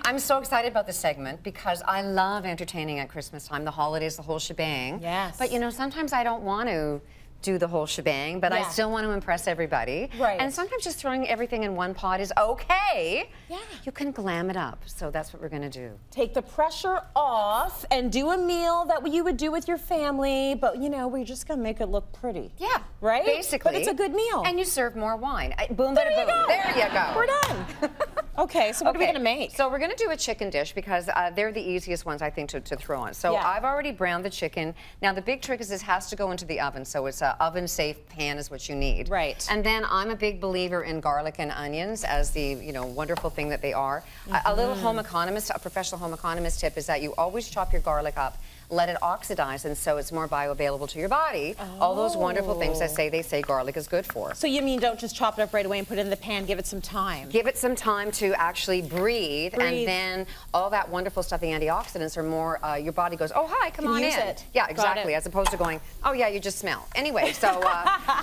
I'm so excited about this segment because I love entertaining at Christmas time, the holidays, the whole shebang. Yes. But you know, sometimes I don't want to do the whole shebang, but I still want to impress everybody. Right. And sometimes just throwing everything in one pot is okay. Yeah. You can glam it up. So that's what we're going to do. Take the pressure off and do a meal that you would do with your family, but you know, we're just going to make it look pretty. Yeah. Right? Basically. But it's a good meal. And you serve more wine. Boom, there bada, you boom. go. There you go. We're done. Okay, so what are we going to make? So we're going to do a chicken dish because they're the easiest ones, I think, to throw on. So I've already browned the chicken. Now, the big trick is this has to go into the oven, so it's an oven-safe pan is what you need. Right. And then I'm a big believer in garlic and onions as the, you know, wonderful thing that they are. A little home economist, a professional home economist tip is that you always chop your garlic up, let it oxidize, and so it's more bioavailable to your body. All those wonderful things that they say garlic is good for. So you mean don't just chop it up right away and put it in the pan, give it some time? Give it some time to actually breathe. And then all that wonderful stuff, the antioxidants are more, your body goes, oh, hi, come on in. Yeah, exactly, as opposed to going, oh, yeah, you just smell. Anyway, so,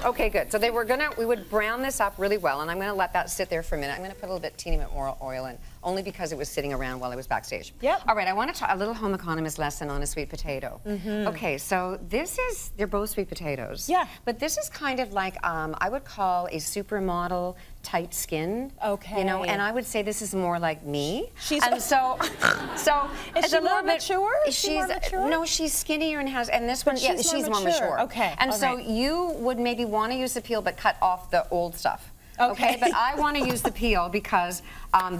okay, good. So we would brown this up really well, and I'm going to let that sit there for a minute. I'm going to put a little bit, teeny bit more oil in, only because it was sitting around while I was backstage. Yep. All right, I want to try a little home economist lesson on a sweet potato. Okay, so they're both sweet potatoes. Yeah. But this is kind of like, I would call a supermodel tight skin. Okay. You know, and I would say this is more like me. She's and so is she more mature? No, she's skinnier and this one, yeah, she's more mature. Okay. And so you would maybe want to use the peel but cut off the old stuff. Okay, but I want to use the peel because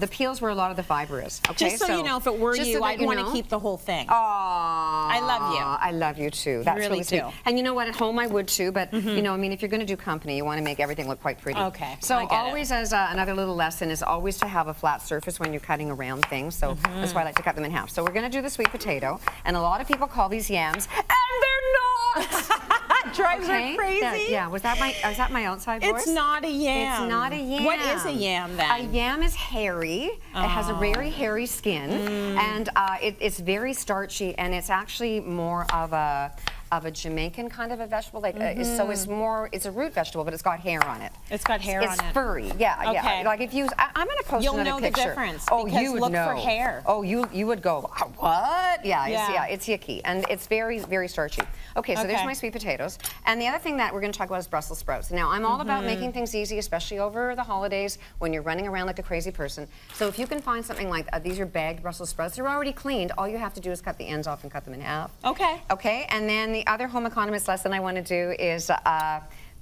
the peel's where a lot of the fiber is. Okay, just so you know, if it were you, I'd want to keep the whole thing. Oh, I love you. I love you too. That's really sweet. And you know what? At home, I would too. But you know, I mean, if you're going to do company, you want to make everything look quite pretty. Okay. So always, as another little lesson, is always to have a flat surface when you're cutting around things. So that's why I like to cut them in half. So we're going to do the sweet potato, and a lot of people call these yams, and they're not. Drives her crazy. Yeah, was that my outside voice? It's not a yam. It's not a yam. What is a yam then? A yam is hairy. It has a very hairy skin, and it's very starchy, and it's actually more of a Jamaican kind of a vegetable. Like so it's a root vegetable, but it's got hair on it. It's got hair on it. It's furry. Yeah, yeah. Like if you, I'm going to post another picture. You'll know the difference. Oh, because you would look know. for hair. Oh, you would go, what? Yeah, it's yucky, and it's very, very starchy. Okay, so there's my sweet potatoes. And the other thing that we're going to talk about is Brussels sprouts. Now, I'm all about making things easy, especially over the holidays when you're running around like a crazy person. So if you can find something like these are bagged Brussels sprouts, they're already cleaned. All you have to do is cut the ends off and cut them in half. Okay. Okay, and then the other home economist lesson I want to do is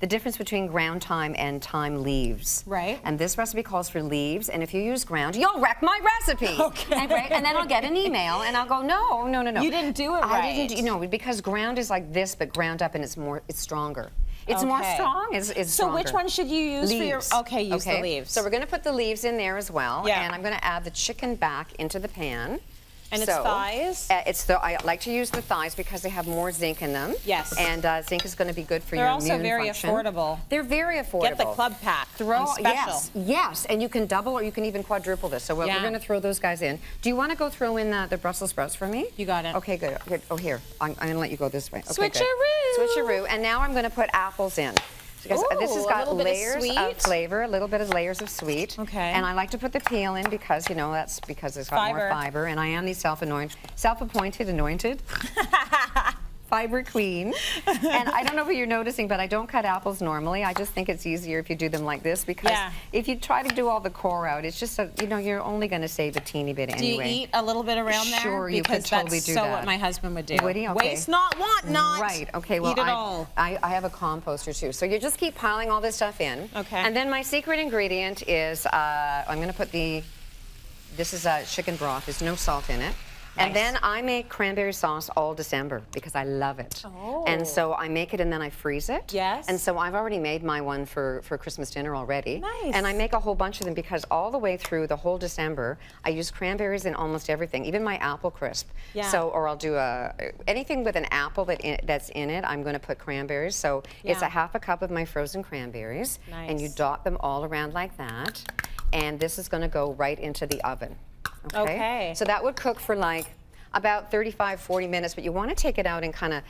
the difference between ground thyme and thyme leaves. Right. And this recipe calls for leaves, and if you use ground, you'll wreck my recipe. Okay. And then I'll get an email, and I'll go, no. You didn't do it right. I didn't, no, because ground is like this, but ground up, and it's stronger. It's more strong. It's so stronger. which one should you use leaves. for your? Okay, use the leaves. So we're going to put the leaves in there as well, yeah. And I'm going to add the chicken back into the pan. And it's thighs? I like to use the thighs because they have more zinc in them. Yes. And zinc is going to be good for your immune function. They're also very affordable. They're very affordable. Get the club pack. Yes, and you can double or you can even quadruple this. So we're going to throw those guys in. Do you want to go throw in the Brussels sprouts for me? You got it. Okay, good. Oh, here. I'm going to let you go this way. Okay, switcheroo. Switcheroo. And now I'm going to put apples in. Because this has got layers of flavor, a little bit of layers of sweet. Okay. And I like to put the peel in because, you know, that's because it's got more fiber. And I am the self-appointed anointed fiber queen. And I don't know if you're noticing, but I don't cut apples normally. I just think it's easier if you do them like this because if you try to do all the core out, it's just, you know, you're only going to save a teeny bit anyway. Do you eat a little bit around there? Sure, you could totally do that. That's so what my husband would do. Would he? Okay. Waste not, want not. Right, okay, well, eat it all. I have a composter too. So you just keep piling all this stuff in. Okay. And then my secret ingredient is, I'm going to put this is chicken broth. There's no salt in it. And then I make cranberry sauce all December because I love it. Oh. And so I make it and then I freeze it. Yes. And so I've already made my one for Christmas dinner already. Nice. And I make a whole bunch of them because all the way through the whole December, I use cranberries in almost everything, even my apple crisp. Yeah. So, or I'll do anything with an apple that's in it, I'm going to put cranberries. So it's a half a cup of my frozen cranberries. Nice. And you dot them all around like that. And this is going to go right into the oven. Okay. Okay. So that would cook for like, about 35, 40 minutes, but you want to take it out and kind of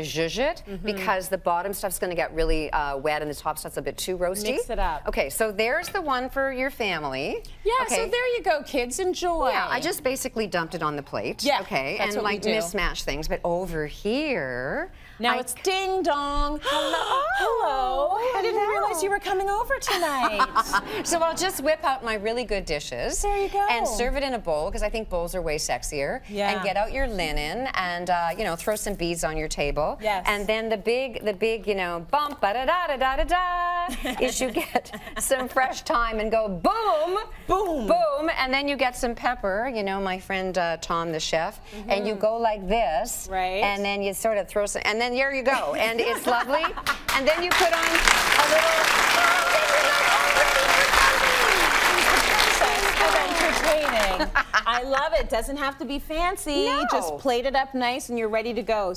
zhuzh it because the bottom stuff's going to get really wet and the top stuff's a bit too roasty. Mix it up. Okay, so there's the one for your family. Yeah, okay. so there you go, kids. Enjoy. Yeah, I just basically dumped it on the plate. Yeah, okay, that's and what like we do. mismatch things. But over here, now it's ding dong. Hello. Hello. I didn't realize you were coming over tonight. So I'll just whip out my really good dishes. There you go. And serve it in a bowl because I think bowls are way sexier. Yeah. And get out your linen and you know, throw some beads on your table. Yes. And then the big, you know, bump ba da da da da da da is you get some fresh thyme and go boom, boom, boom, and then you get some pepper. You know, my friend Tom, the chef, and you go like this, right? And then you sort of throw some, and then there you go, and it's lovely. And then you put on a little. Entertaining. I love it. Doesn't have to be fancy. No. Just plate it up nice and you're ready to go.